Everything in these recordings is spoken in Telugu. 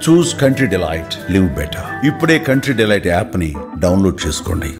చూస్ కంట్రీ డిలైట్, లివ్ బెటర్. ఇప్పుడే కంట్రీ డిలైట్ యాప్ ని డౌన్లోడ్ చేసుకోండి.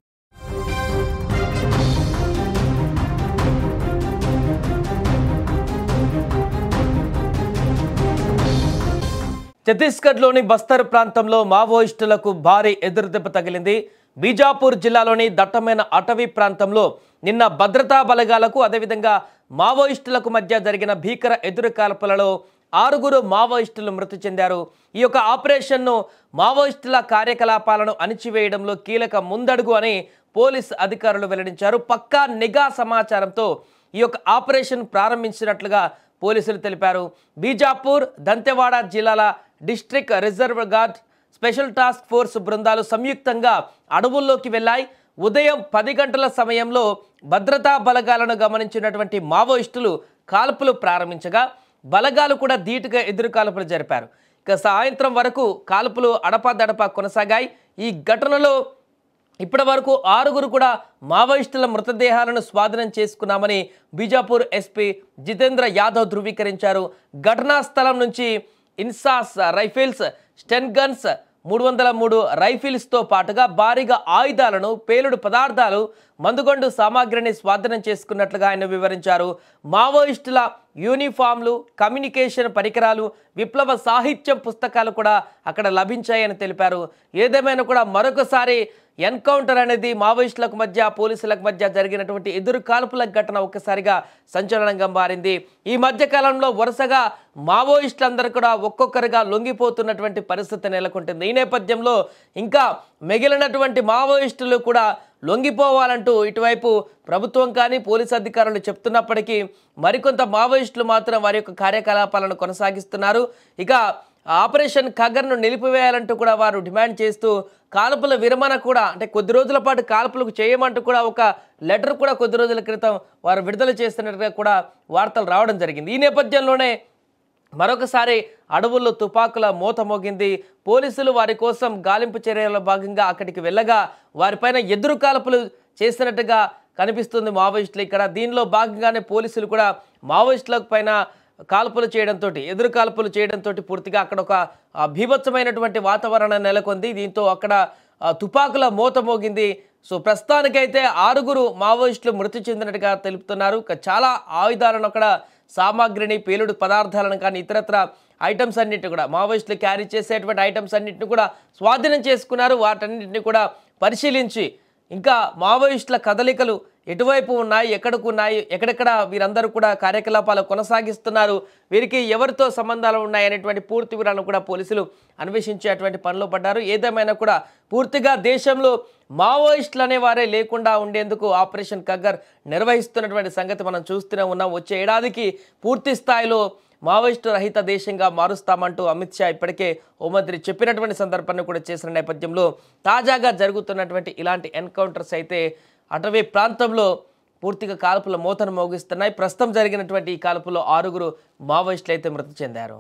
ఛత్తీస్గఢ్లోని బస్తర్ ప్రాంతంలో మావోయిస్టులకు భారీ ఎదురుదెబ్బ తగిలింది. బీజాపూర్ జిల్లాలోని దట్టమైన అటవీ ప్రాంతంలో నిన్న భద్రతా బలగాలకు అదేవిధంగా మావోయిస్టులకు మధ్య జరిగిన భీకర ఎదురుకాల్పులలో 6 మావోయిస్టులు మృతి చెందారు. ఈ యొక్క ఆపరేషన్ను మావోయిస్టుల కార్యకలాపాలను అణిచివేయడంలో కీలక ముందడుగు అని పోలీస్ అధికారులు వెల్లడించారు. పక్కా నిఘా సమాచారంతో ఈ యొక్క ఆపరేషన్ ప్రారంభించినట్లుగా పోలీసులు తెలిపారు. బీజాపూర్, దంతెవాడ జిల్లాల district reserve guard, special task force బృందాలు సంయుక్తంగా అడవుల్లోకి వెళ్లాయి. ఉదయం 10 గంటల సమయంలో భద్రతా బలగాలను గమనించినటువంటి మావోయిస్టులు కాల్పులు ప్రారంభించగా బలగాలు కూడా ధీటుగా ఎదురు కాల్పులు జరిపారు. ఇక సాయంత్రం వరకు కాల్పులు అడపాదడపా కొనసాగాయి. ఈ ఘటనలో ఇప్పటి వరకు 6 కూడా మావోయిస్టుల మృతదేహాలను స్వాధీనం చేసుకున్నామని బీజాపూర్ ఎస్పీ జితేంద్ర యాదవ్ ధృవీకరించారు. ఘటనా స్థలం నుంచి ఇన్సాస్ రైఫిల్స్, స్టెన్ గన్స్, 303 రైఫిల్స్తో పాటుగా భారీగా ఆయుధాలను, పేలుడు పదార్థాలు, మందుగొండు సామాగ్రిని స్వాధీనం చేసుకున్నట్లుగా ఆయన వివరించారు. మావోయిస్టుల యూనిఫామ్లు, కమ్యూనికేషన్ పరికరాలు, విప్లవ సాహిత్యం పుస్తకాలు కూడా అక్కడ లభించాయని తెలిపారు. ఏదేమైనా కూడా మరొకసారి ఎన్కౌంటర్ అనేది మావోయిస్టులకు మధ్య, పోలీసులకు మధ్య జరిగినటువంటి ఎదురు కాల్పుల ఘటన ఒక్కసారిగా సంచలనంగా మారింది. ఈ మధ్య కాలంలో వరుసగా మావోయిస్టులందరూ కూడా ఒక్కొక్కరుగా లొంగిపోతున్నటువంటి పరిస్థితి నెలకొంటుంది. ఈ నేపథ్యంలో ఇంకా మిగిలినటువంటి మావోయిస్టులు కూడా లొంగిపోవాలంటూ ఇటువైపు ప్రభుత్వం కానీ పోలీసు అధికారులు చెప్తున్నప్పటికీ మరికొంత మావోయిస్టులు మాత్రం వారి యొక్క కార్యకలాపాలను కొనసాగిస్తున్నారు. ఇక ఆపరేషన్ ఖగర్ను నిలిపివేయాలంటూ కూడా వారు డిమాండ్ చేస్తూ కాల్పుల విరమణ కూడా, అంటే కొద్ది రోజుల పాటు కాల్పులకు చేయమంటూ కూడా ఒక లెటర్ కూడా కొద్ది రోజుల క్రితం వారు విడుదల చేస్తున్నట్టుగా కూడా వార్తలు రావడం జరిగింది. ఈ నేపథ్యంలోనే మరొకసారి అడవుల్లో తుపాకుల మోత మోగింది. పోలీసులు వారి కోసం గాలింపు చర్యల్లో భాగంగా అక్కడికి వెళ్ళగా వారిపైన ఎదురు కాల్పులు చేసినట్టుగా కనిపిస్తుంది మావోయిస్టులు ఇక్కడ. దీనిలో భాగంగానే పోలీసులు కూడా మావోయిస్టుల పైన కాల్పులు చేయడంతో, ఎదురు కాల్పులు చేయడంతో పూర్తిగా అక్కడ ఒక భీభత్సమైనటువంటి వాతావరణం నెలకొంది. దీంతో అక్కడ తుపాకుల మోత మోగింది. సో ప్రస్తుతానికైతే 6 మావోయిస్టులు మృతి చెందినట్టుగా తెలుపుతున్నారు. చాలా ఆయుధాలను, అక్కడ సామాగ్రిని, పేలుడు పదార్థాలను కానీ ఇతరత్ర ఐటమ్స్ అన్నింటినీ కూడా మావోయిస్టులు క్యారీ చేసేటువంటి ఐటమ్స్ అన్నింటినీ కూడా స్వాధీనం చేసుకున్నారు. వాటన్నింటినీ కూడా పరిశీలించి ఇంకా మావోయిస్టుల కదలికలు ఎటువైపు ఉన్నాయి, ఎక్కడికి ఉన్నాయి, ఎక్కడెక్కడ వీరందరూ కూడా కార్యకలాపాలు కొనసాగిస్తున్నారు, వీరికి ఎవరితో సంబంధాలు ఉన్నాయి అనేటువంటి పూర్తి వివరాలను కూడా పోలీసులు అన్వేషించేటువంటి పనిలో పడ్డారు. ఏదేమైనా కూడా పూర్తిగా దేశంలో మావోయిస్టులు అనేవారే లేకుండా ఉండేందుకు ఆపరేషన్ ఖగ్గర్ నిర్వహిస్తున్నటువంటి సంగతి మనం చూస్తూనే ఉన్నాం. వచ్చే ఏడాదికి పూర్తి స్థాయిలో మావోయిస్టు రహిత దేశంగా మారుస్తామంటూ అమిత్ షా ఇప్పటికే హోంమంత్రి చెప్పినటువంటి సందర్భాన్ని కూడా చేసిన నేపథ్యంలో తాజాగా జరుగుతున్నటువంటి ఇలాంటి ఎన్కౌంటర్స్ అయితే అటవీ ప్రాంతంలో పూర్తిగా కాల్పుల మోతను మోగిస్తున్నాయి. ప్రస్తుతం జరిగినటువంటి ఈ కాల్పులో 6 మావోయిస్టులు అయితే మృతి చెందారు.